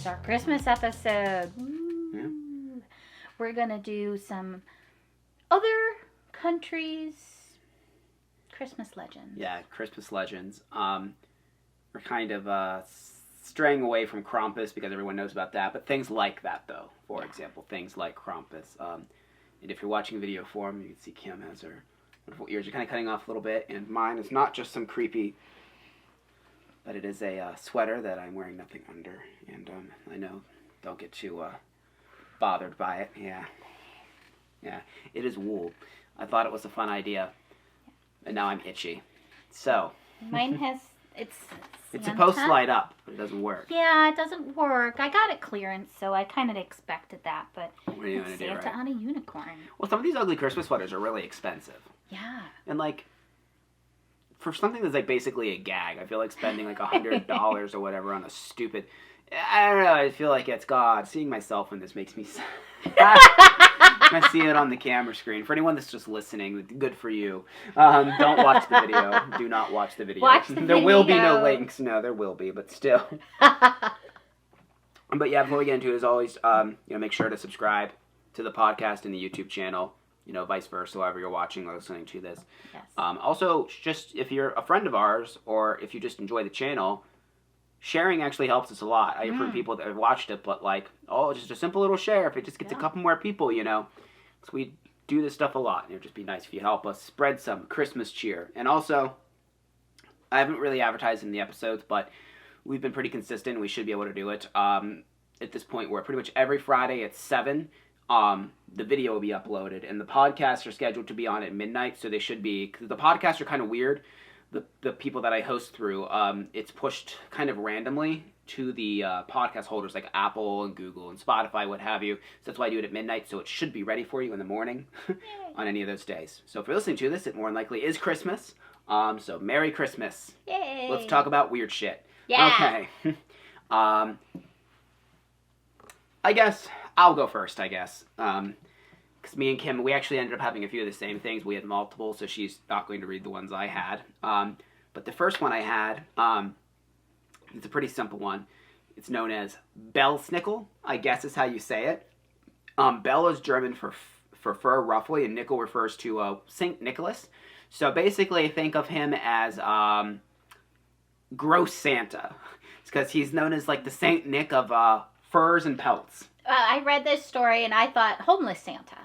our Christmas episode. Yeah. We're going to do some other countries' Christmas legends. Yeah, Christmas legends. We're kind of straying away from Krampus because everyone knows about that, but things like that, though. For example, things like Krampus. And if you're watching video form, you can see Kim has her wonderful ears are kind of cutting off a little bit, and mine is not just some creepy, but it is a sweater that I'm wearing nothing under, and I know, don't get too bothered by it. Yeah, it is wool. I thought it was a fun idea, and now I'm itchy. So Mine has it's Santa. supposed to light up, but it doesn't work. Yeah, it doesn't work. I got it clearance, so I kind of expected that, but What are you gonna it's do, Santa right? on a unicorn. Well, some of these ugly Christmas sweaters are really expensive. Yeah. And, like, for something that's, like, basically a gag, I feel like spending, like, $100 or whatever on a stupid... I don't know, I feel like it's God. Seeing myself in this makes me... I see it on the camera screen. For anyone that's just listening, good for you. Don't watch the video. Do not watch the video. Watch the There will be no video. links. No, there will be, but still. But yeah, before we get into it, as always, make sure to subscribe to the podcast and the YouTube channel. Vice versa, however you're watching or listening to this. Yes. Also, just if you're a friend of ours or if you just enjoy the channel, sharing actually helps us a lot. I've heard people that have watched it, but just a simple little share if it just gets a couple more people, because we do this stuff a lot. And it would just be nice if you help us spread some Christmas cheer. And also, I haven't really advertised in the episodes, but we've been pretty consistent. We should be able to do it. At this point, we're pretty much every Friday at 7. The video will be uploaded, and the podcasts are scheduled to be on at midnight, so they should be, because the podcasts are kind of weird, the people that I host through, it's pushed kind of randomly to the podcast holders like Apple and Google and Spotify, what have you, so that's why I do it at midnight, so it should be ready for you in the morning on any of those days. So if you're listening to this, it more than likely is Christmas, so Merry Christmas. Yay. Let's talk about weird shit. Yeah. Okay. I guess I'll go first, because me and Kim, we actually ended up having a few of the same things. We had multiple, so she's not going to read the ones I had. But the first one I had, it's a pretty simple one. It's known as Belsnickel, I guess is how you say it. Bell is German for fur, roughly, and nickel refers to St. Nicholas. So basically, think of him as gross Santa. It's because he's known as like the Saint Nick of furs and pelts. I read this story and I thought homeless Santa.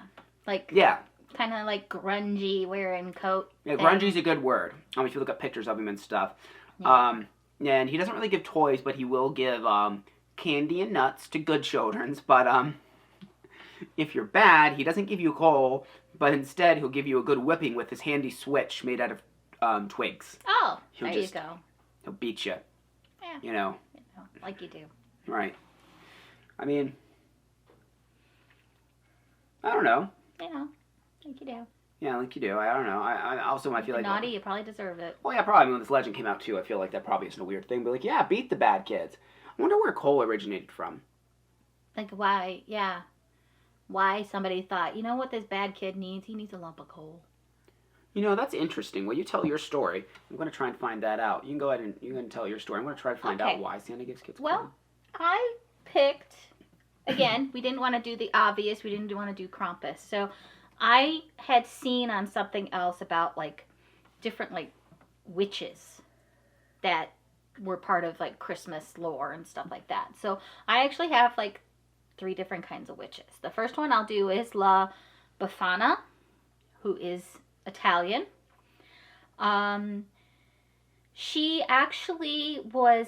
Yeah. Kind of like grungy, wearing coat. Yeah, thing. grungy's a good word. If you look at pictures of him and stuff. Yeah. And he doesn't really give toys, but he will give candy and nuts to good children. But if you're bad, he doesn't give you coal, but instead he'll give you a good whipping with his handy switch made out of twigs. Oh, He'll there just- you go. He'll beat you. Yeah. Like you do. Right. I mean, I don't know. Like you do. Yeah, like you do. I don't know. I also I feel like naughty, you probably deserve it. Well, yeah, probably when this legend came out too. I feel like that probably isn't a weird thing. But beat the bad kids. I wonder where coal originated from. Like why? Yeah. Why somebody thought, you know what this bad kid needs? He needs a lump of coal. That's interesting. Well, you tell your story. I'm going to try and find that out. You can go ahead and you can tell your story. I'm going to try to find out why Santa gives kids coal. Well, I picked, again, we didn't want to do the obvious. We didn't want to do Krampus. So I had seen on something else about different witches that were part of Christmas lore and stuff like that. So I actually have 3 different kinds of witches. The first one I'll do is La Befana, who is Italian. She actually was,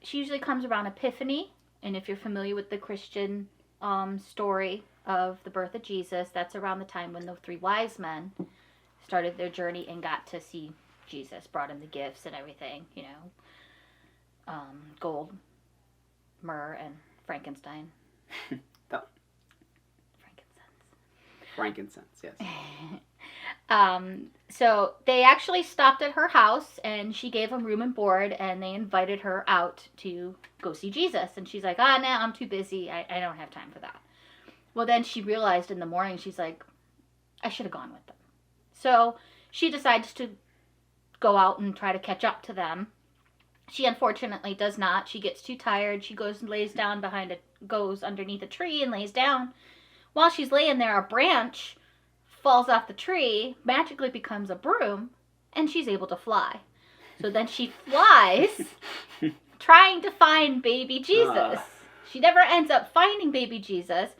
she usually comes around Epiphany, and if you're familiar with the Christian story of the birth of Jesus, that's around the time when the 3 wise men started their journey and got to see Jesus, brought him the gifts and everything, gold, myrrh, and Frankenstein. Frankincense, yes. So they actually stopped at her house and she gave them room and board and they invited her out to go see Jesus. And she's like, no, I'm too busy. I don't have time for that. Well, then she realized in the morning, she's like, I should have gone with them. So she decides to go out and try to catch up to them. She unfortunately does not. She gets too tired. She goes and lays down goes underneath a tree and lays down. While she's laying there, a branch falls off the tree, magically becomes a broom, and she's able to fly. So then she flies, trying to find baby Jesus. She never ends up finding baby Jesus,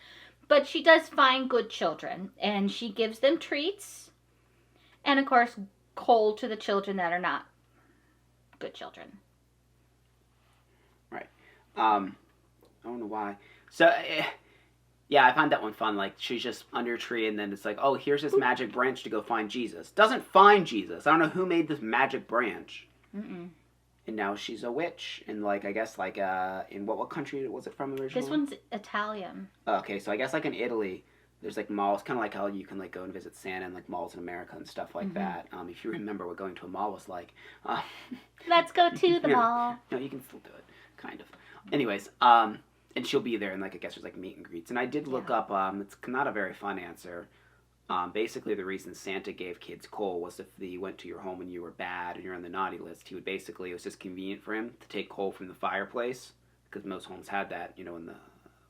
but she does find good children, and she gives them treats, and of course, coal to the children that are not good children. Right. I don't know why. So, yeah, I find that one fun. Like, she's just under a tree, and then it's like, oh, here's this magic branch to go find Jesus. Doesn't find Jesus. I don't know who made this magic branch. Mm-mm. And now she's a witch. And, like, I guess, like, in what country was it from originally? This one's Italian. Okay, so I guess, like, in Italy, there's, like, malls. Kind of like how you can, like, go and visit Santa and, like, malls in America and stuff like that. If you remember what going to a mall was like. Let's go to the mall. No, you can still do it. Kind of. Anyways, and she'll be there, and, like, I guess there's, like, meet and greets. And I did look up, it's not a very fun answer. Basically, the reason Santa gave kids coal was if he went to your home and you were bad and you're on the naughty list, he would basically, it was just convenient for him to take coal from the fireplace, because most homes had that, you know, in the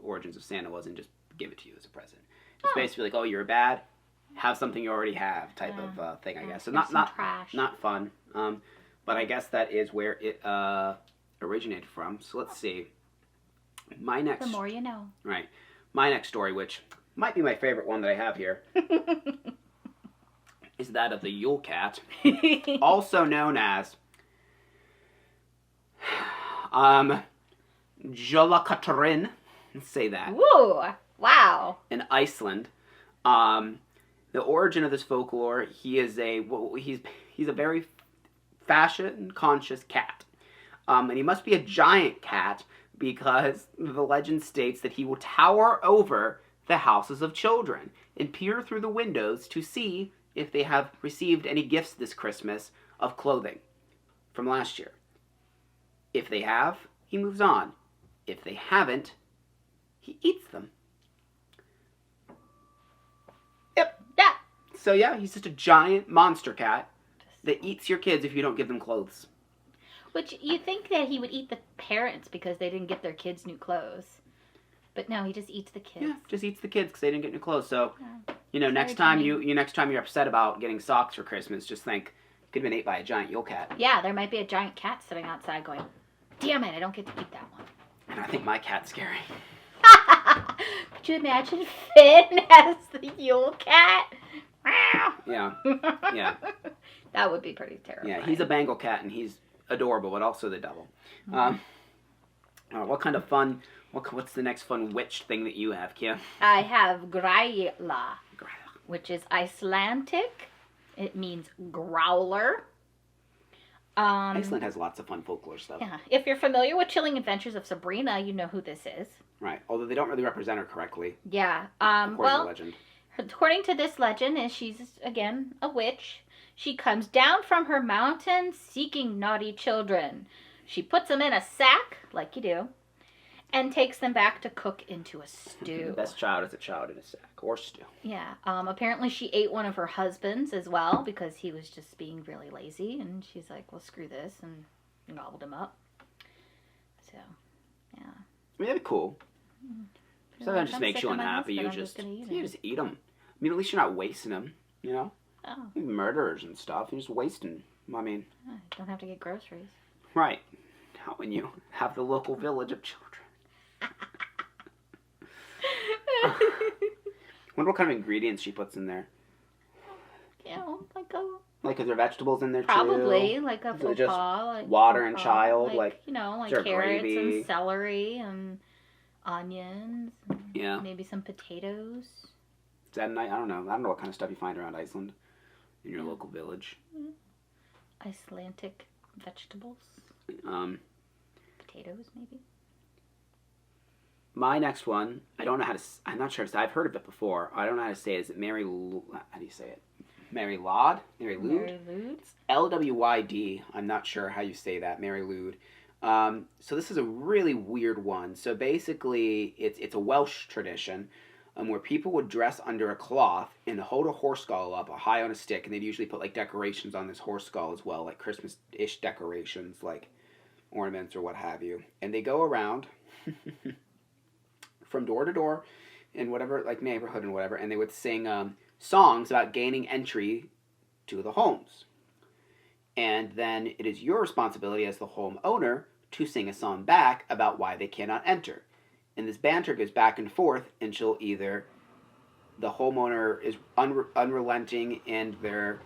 origins of Santa was, and just give it to you as a present. It's basically like, oh, you're bad, have something you already have type of thing, I guess. So not fun. But I guess that is where it originated from. So let's see. The more you know. Right. My next story, which might be my favorite one that I have here, is that of the Yule Cat, also known as Jólakatrin. Say that. Woo! Wow. In Iceland. The origin of this folklore, he's a very fashion conscious cat. And he must be a giant cat, because the legend states that he will tower over the houses of children and peer through the windows to see if they have received any gifts this Christmas of clothing from last year. If they have, he moves on. If they haven't, he eats them. Yep. Yeah. So yeah, he's just a giant monster cat that eats your kids if you don't give them clothes. Which you think that he would eat the parents because they didn't get their kids new clothes. But no, he just eats the kids. Yeah, just eats the kids because they didn't get new clothes. So, you know, next funny. time you're upset about getting socks for Christmas, just think, could have been ate by a giant Yule Cat. Yeah, there might be a giant cat sitting outside going, damn it, I don't get to eat that one. And I think my cat's scary. Could you imagine Finn as the Yule Cat? Yeah. Yeah. That would be pretty terrifying. Yeah, he's a Bengal cat and he's adorable, but also the devil. What kind of fun, what's the next fun witch thing that you have, Kia? I have Græla, which is Icelandic. It means growler. Iceland has lots of fun folklore stuff. Yeah. If you're familiar with Chilling Adventures of Sabrina, you know who this is. Right. Although they don't really represent her correctly. Yeah. According to legend. According to this legend, is she's, again, a witch. She comes down from her mountain seeking naughty children. She puts them in a sack, like you do, and takes them back to cook into a stew. The best child is a child in a sack or stew. Yeah. Apparently she ate one of her husbands as well because he was just being really lazy. And she's like, well, screw this, and gobbled him up. So, yeah. I mean, that'd be cool. So that just makes you unhappy. You just eat them. I mean, at least you're not wasting them, you know? Oh. Murderers and stuff. You're just wasting. I mean, don't have to get groceries. Right. Not when you have the local village of children. Wonder what kind of ingredients she puts in there. Yeah, like, are there vegetables in there probably, too? Like a faux just pas, like water and child, like you know, like carrots gravy? And celery and onions. And yeah. Maybe some potatoes. Is that night? I don't know what kind of stuff you find around Iceland in your local village. Icelandic vegetables. Potatoes, maybe. My next one, I don't know how to. I'm not sure. I've heard of it before. I don't know how to say it. Is it Mary? How do you say it? Mary Lwyd? Mary Lwyd? Lwyd. I'm not sure how you say that. Mary Lwyd. So this is a really weird one. So basically, it's a Welsh tradition where people would dress under a cloth and hold a horse skull up high on a stick, and they'd usually put like decorations on this horse skull as well, like Christmas-ish decorations, like ornaments or what have you, and they go around from door to door in whatever like neighborhood and whatever, and they would sing songs about gaining entry to the homes. And then it is your responsibility as the home owner to sing a song back about why they cannot enter. And this banter goes back and forth until either the homeowner is unrelenting in their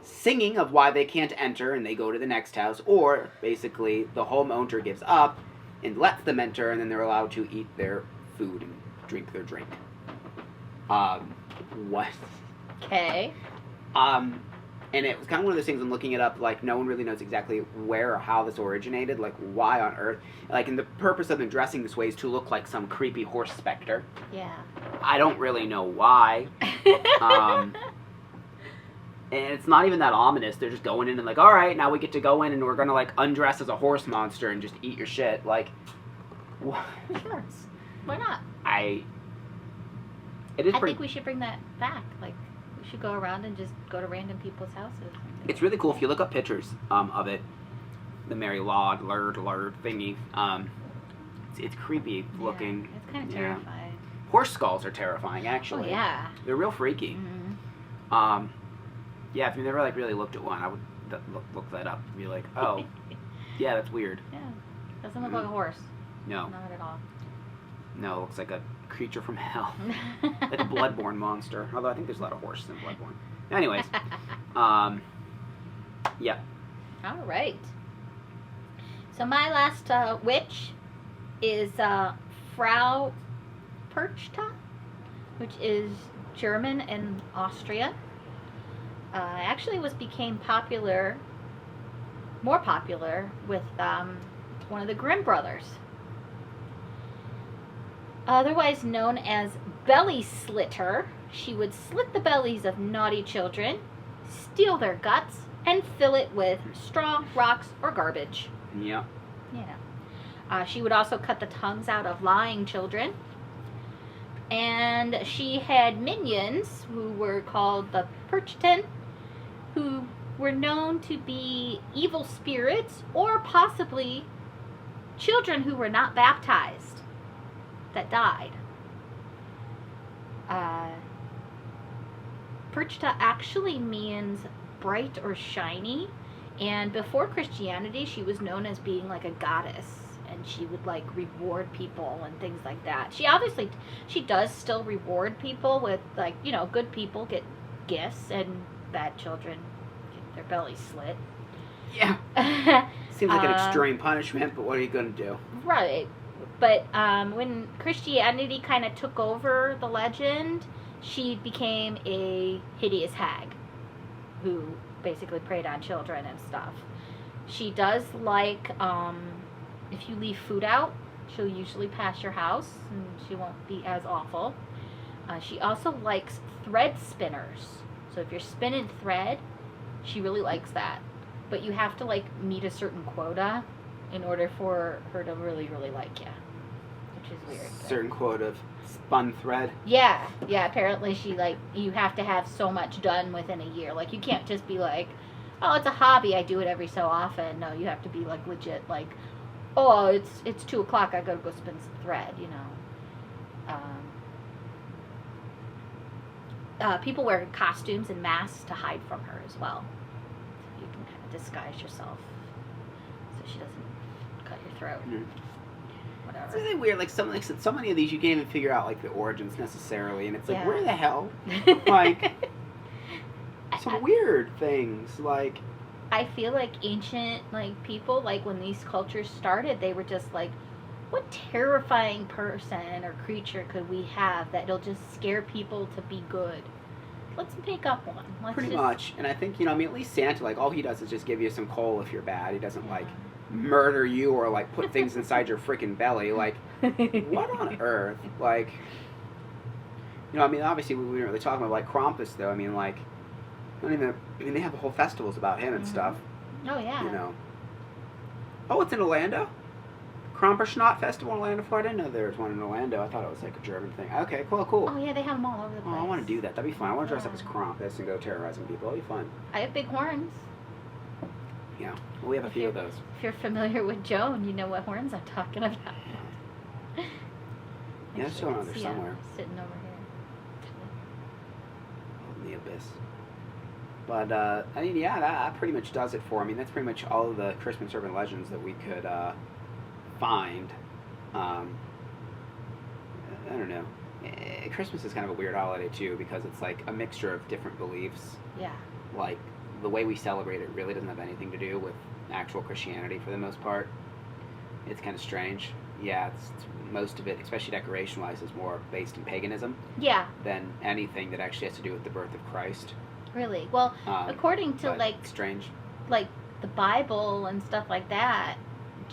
singing of why they can't enter and they go to the next house, or basically the homeowner gives up and lets them enter, and then they're allowed to eat their food and drink their drink. What? Okay. And it was kind of one of those things, I'm looking it up, like, no one really knows exactly where or how this originated, like, why on earth. Like, and the purpose of them dressing this way is to look like some creepy horse specter. Yeah. I don't really know why. And it's not even that ominous. They're just going in and like, all right, now we get to go in and we're going to, like, undress as a horse monster and just eat your shit. Like, what? Sure. Why not? I think we should bring that back. Like, we should go around and just go to random people's houses. It's really cool if you look up pictures of it. The Mary Lard thingy. It's creepy looking. Yeah, it's kind of terrifying. Horse skulls are terrifying, actually. Oh yeah. They're real freaky. Mm-hmm. Yeah, if you've never like really looked at one, I would look that up and be like, oh, yeah, that's weird. Yeah. Doesn't look like a horse. No. Not at all. No, it looks like a creature from hell. Like a Bloodborne monster. Although I think there's a lot of horses in Bloodborne. Anyways. Yeah. All right. So my last witch is Frau Perchta, which is German and Austria. Actually became more popular with one of the Grimm brothers. Otherwise known as Belly Slitter, she would slit the bellies of naughty children, steal their guts, and fill it with straw, rocks, or garbage. Yeah. Yeah. She would also cut the tongues out of lying children. And she had minions who were called the Perchten, who were known to be evil spirits or possibly children who were not baptized that died. Perchta actually means bright or shiny, and before Christianity she was known as being like a goddess, and she would like reward people and things like that. She does still reward people with, like, you know, good people get gifts and bad children get their bellies slit. Yeah. Seems like an extreme punishment, but what are you going to do? Right. But when Christianity kind of took over the legend, she became a hideous hag who basically preyed on children and stuff. She does like, if you leave food out, she'll usually pass your house and she won't be as awful. She also likes thread spinners. So if you're spinning thread, she really likes that. But you have to like meet a certain quota in order for her to really, really like you. Which is weird. Certain quota of spun thread. Yeah, apparently you have to have so much done within a year. Like, you can't just be like, oh, it's a hobby, I do it every so often. No, you have to be like legit, like, oh, it's 2 o'clock, I gotta go spin some thread, you know. People wear costumes and masks to hide from her as well. So you can kind of disguise yourself so she doesn't cut your throat. Mm-hmm. Whatever. It's really weird. Like so many of these, you can't even figure out like the origins necessarily, and it's like, Yeah. where the hell? Like some weird things. Like, I feel like ancient people, like when these cultures started, they were just like, what terrifying person or creature could we have that'll just scare people to be good? Let's make up one. pretty much. And I think, I mean, at least Santa, like all he does is just give you some coal if you're bad. He doesn't like murder you or like put things inside your freaking belly. Like, what on earth? Like, I mean, obviously we weren't really talking about like Krampus though. I mean, like, they have whole festivals about him and stuff. Oh yeah. Oh, it's in Orlando? Krampusnacht Festival in Orlando, Florida. I didn't know there was one in Orlando. I thought it was like a German thing. Okay, cool. Oh yeah, they have them all over the place. Oh, I want to do that. That'd be fun. I want to dress up as Krampus and go terrorizing people. That'd be fun. I have big horns. Yeah. Well, we have a few of those. If you're familiar with Joan, you know what horns I'm talking about. Yeah, there's still another somewhere. Sitting over here. In the abyss. But, I mean, yeah, that pretty much does it for. I mean, that's pretty much all of the Christmas urban legends that we could find. I don't know. Christmas is kind of a weird holiday, too, because it's like a mixture of different beliefs. Yeah. Like, the way we celebrate it really doesn't have anything to do with actual Christianity for the most part. It's kind of strange. Yeah, it's most of it, especially decoration-wise, is more based in paganism. Yeah. Than anything that actually has to do with the birth of Christ. Really? Well, according to, like... strange. Like, the Bible and stuff like that,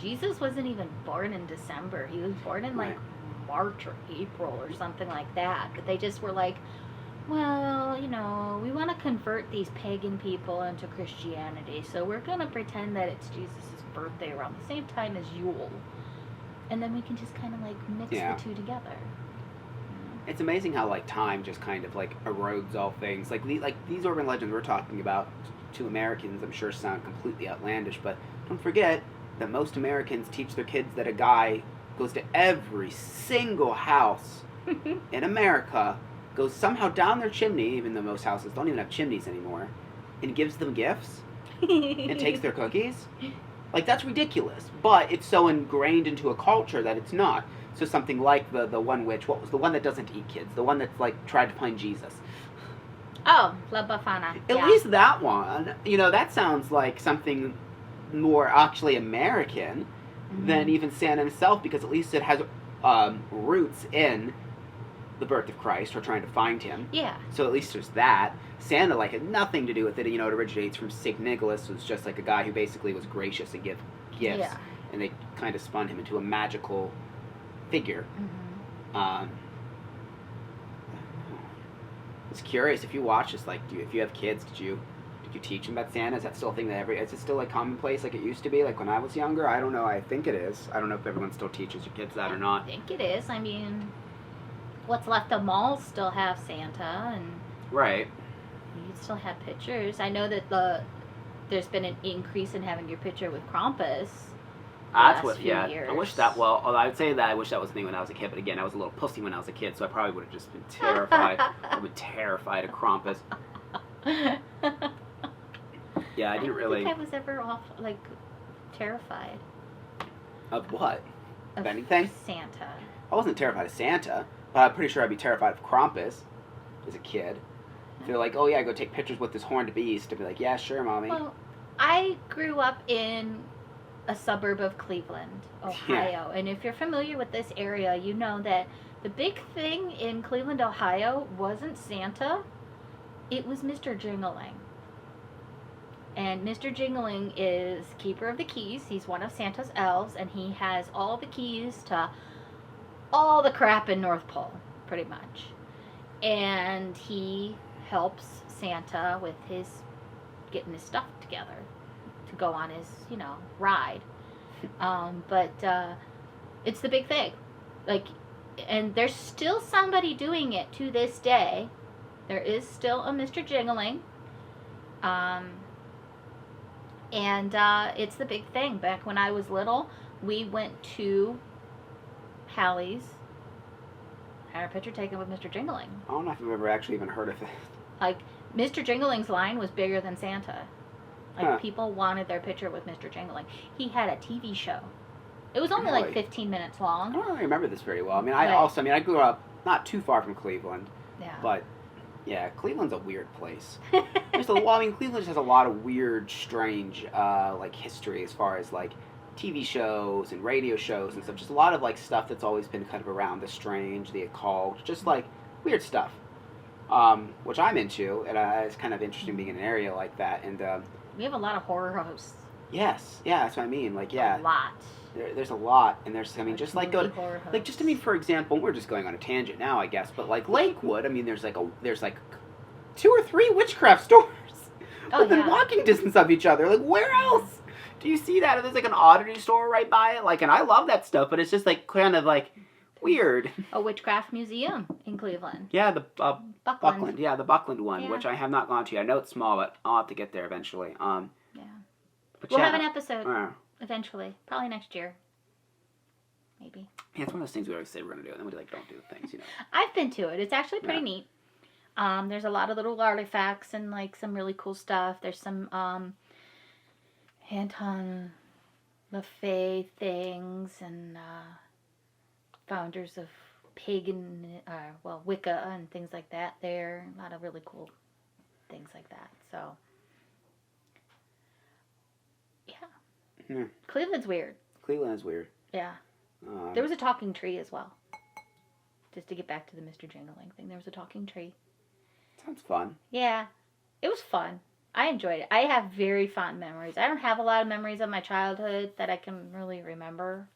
Jesus wasn't even born in December. He was born in, like, March or April or something like that. But they just were like, well, you know, we want to convert these pagan people into Christianity, so we're going to pretend that it's Jesus' birthday around the same time as Yule. And then we can just kind of, like, mix the two together. It's amazing how, like, time just kind of, like, erodes all things. Like these urban legends we're talking about, to Americans, I'm sure sound completely outlandish, but don't forget that most Americans teach their kids that a guy goes to every single house in America, goes somehow down their chimney, even though most houses don't even have chimneys anymore, and gives them gifts, and takes their cookies. Like, that's ridiculous, but it's so ingrained into a culture that it's not. So something like the one witch, what was the one that doesn't eat kids? The one that's, like, tried to find Jesus. Oh, La Befana. At least that one, you know, that sounds like something more actually American than even Santa himself, because at least it has roots in the birth of Christ, or trying to find him. Yeah. So at least there's that. Santa, like, had nothing to do with it. You know, it originates from St. Nicholas, who was just, like, a guy who basically was gracious and gave gifts. Yeah. And they kind of spun him into a magical figure. I was curious, if you watch this, like, if you have kids, did you teach them about Santa? Is that still a thing that is it still, like, commonplace like it used to be, like when I was younger? I don't know. I think it is. I don't know if everyone still teaches your kids that or not. I think it is. I mean, what's left of malls still have Santa, and right. You still have pictures. I know that there's been an increase in having your picture with Krampus. That's what, yeah. Years. I wish that, well, I would say that I wish that was the thing when I was a kid, but again, I was a little pussy when I was a kid, so I probably would have just been terrified. I would have been terrified of Krampus. Yeah, I didn't really... I don't think I was ever terrified. Of what? Of anything? Santa. I wasn't terrified of Santa, but I'm pretty sure I'd be terrified of Krampus as a kid. If they're like, oh yeah, go take pictures with this horned beast, I'd be like, yeah, sure, Mommy. Well, I grew up in a suburb of Cleveland, Ohio. And if you're familiar with this area, you know that the big thing in Cleveland, Ohio wasn't Santa, it was Mr. Jingling. And Mr. Jingling is keeper of the keys. He's one of Santa's elves, and he has all the keys to all the crap in North Pole, pretty much. And he helps Santa with getting his stuff together to go on his, ride. But it's the big thing. And there's still somebody doing it to this day. There is still a Mr. Jingling. And it's the big thing. Back when I was little, we went to Hallie's, had our picture taken with Mr. Jingling. I don't know if I've ever actually even heard of it. Mr. Jingling's line was bigger than Santa. People wanted their picture with Mr. Jingling. He had a TV show. It was only really? 15 minutes long. I don't really remember this very well. I mean, I grew up not too far from Cleveland. Yeah. But, yeah, Cleveland's a weird place. Cleveland just has a lot of weird, strange, history as far as, TV shows and radio shows and stuff. Just a lot of, stuff that's always been kind of around the strange, the occult, just, weird stuff. Which I'm into, and it's kind of interesting being in an area like that. And we have a lot of horror hosts. Yes, yeah, that's what I mean. A lot. There's a lot, and there's, just for example, we're just going on a tangent now, I guess, but Lakewood, there's 2 or 3 witchcraft stores within walking distance of each other. Where else do you see that? There's an oddity store right by it, and I love that stuff, but it's just kind of weird. A witchcraft museum in Cleveland. Yeah, the Buckland. Yeah, the Buckland one, which I have not gone to. I know it's small, but I'll have to get there eventually. Yeah. But We'll yeah, have an episode uh, eventually. Probably next year. Maybe. yeah, it's one of those things we always say we're gonna do, and then we like don't do the things, you know. I've been to it. It's actually pretty neat. There's a lot of little artifacts and like some really cool stuff. There's some Anton LaFay things and founders of pagan, Wicca and things like that there. A lot of really cool things like that. So, yeah. Cleveland's weird. Cleveland is weird. Yeah. There was a talking tree as well. Just to get back to the Mr. Jingling thing, there was a talking tree. Sounds fun. Yeah. It was fun. I enjoyed it. I have very fond memories. I don't have a lot of memories of my childhood that I can really remember.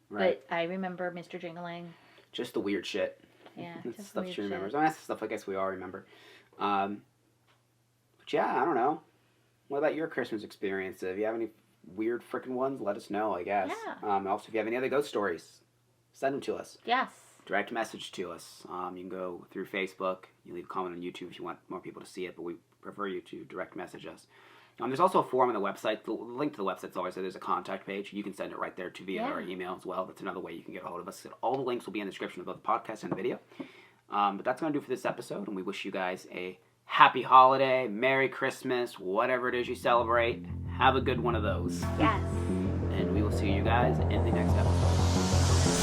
Right. But I remember Mr. Jingling. Just the weird shit. Yeah, That's just stuff weird she remembers. shit. I mean, that's stuff I guess we all remember. But yeah, I don't know. What about your Christmas experience? If you have any weird freaking ones, let us know, I guess. Yeah. Also, if you have any other ghost stories, send them to us. Yes. Direct message to us. You can go through Facebook. You leave a comment on YouTube if you want more people to see it, but we prefer you to direct message us. There's also a form on the website. The link to the website's always there. There's a contact page. You can send it right there via our email as well. That's another way you can get a hold of us. All the links will be in the description of both the podcast and the video. But that's going to do for this episode, and we wish you guys a happy holiday, Merry Christmas, whatever it is you celebrate. Have a good one of those. Yes. And we will see you guys in the next episode.